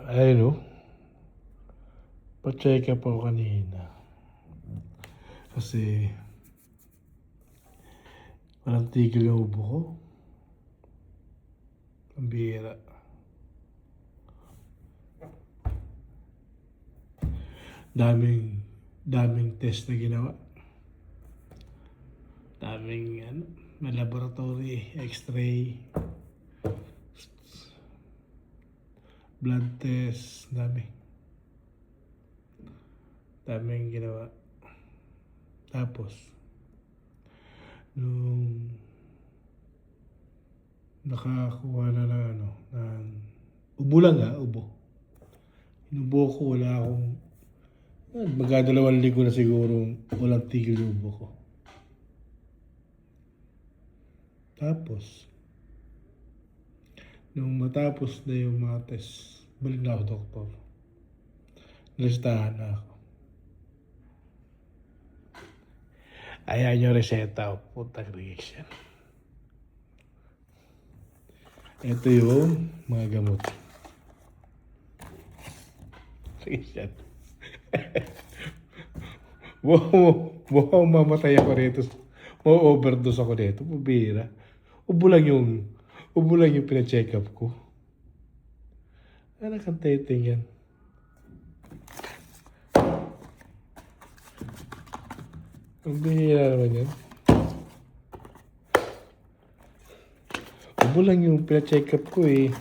Ayun o. Pa-check up ako kanina. Kasi walang tigil yung ubo ko. Ang bihira. Daming test na ginawa. Daming may laboratory, x-ray, blood test, daming ginawa. Tapos, nung nakakuha na ng ubo lang ubo. Inubo ko, wala akong, magdadalawang linggo na siguro walang tigil yung ubo ko. Tapos, nung matapos na yung mga test, balik na ako doktor. Nalistahan na ako. Ayan yung reseta. Puntang reaction. Ito yung mga gamot. Reaction. Wow, mamatay ako rito. Ma-overdose ako rito. Pabira. Ubo lang yung pina-check up ko. Ano kang teteng yan? Ang bihira naman yan. Ubo lang yung pina-check up ko eh.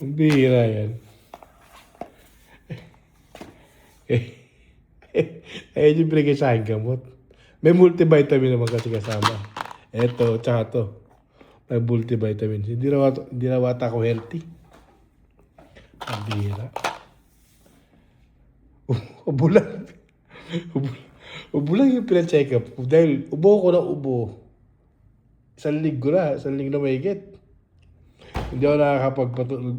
Ang bihira yan. Ayun yung binigay sa akin gamot. May multivitamin naman kasi kasama. Eto, tsaka to. May multivitamin. Hindi na wata ako healthy. Ang bihira. Ubo lang. Ubo lang yung pina-check up. Dahil ubo ko na ubo. Isang linggo na mahigit. Hindi ako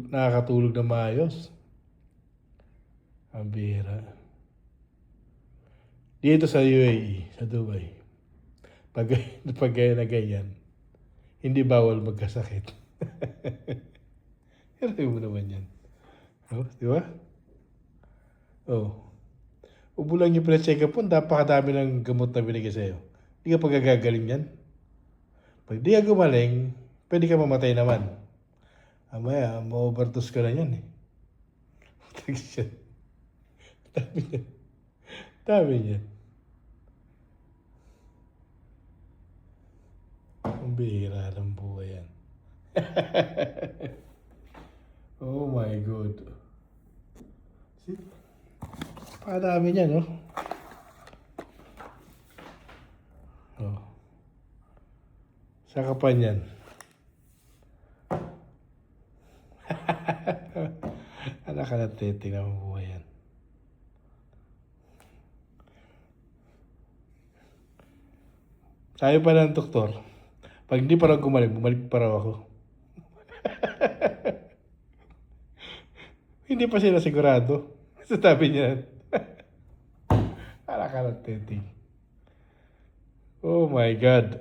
nakakatulog na maayos. Ang bihira. Dito sa UAE, sa Dubai, pag na ganyan, hindi bawal magkasakit. Alam mo naman yan. Oh, di ba? Oh. Ubo lang yung pina-check up po, napakadami ng gamot na binigay sa'yo. Hindi ka pagagagaling yan. Pag di ka gumaling, pwede ka mamatay naman. Amaya, ma-overdose ka na yan eh. Dami yan. Ang bihira ng buhay yan. Oh my God. See? Pakadami niya, no? Oh. Saka pa niyan. Anak ka na titignan mo buhay yan. Sabi pa ng doktor, pag hindi pa raw gumaling, bumalik pa raw ako. Hindi pa sila sigurado. Sabi niya. Anak ka na titig. Oh my God.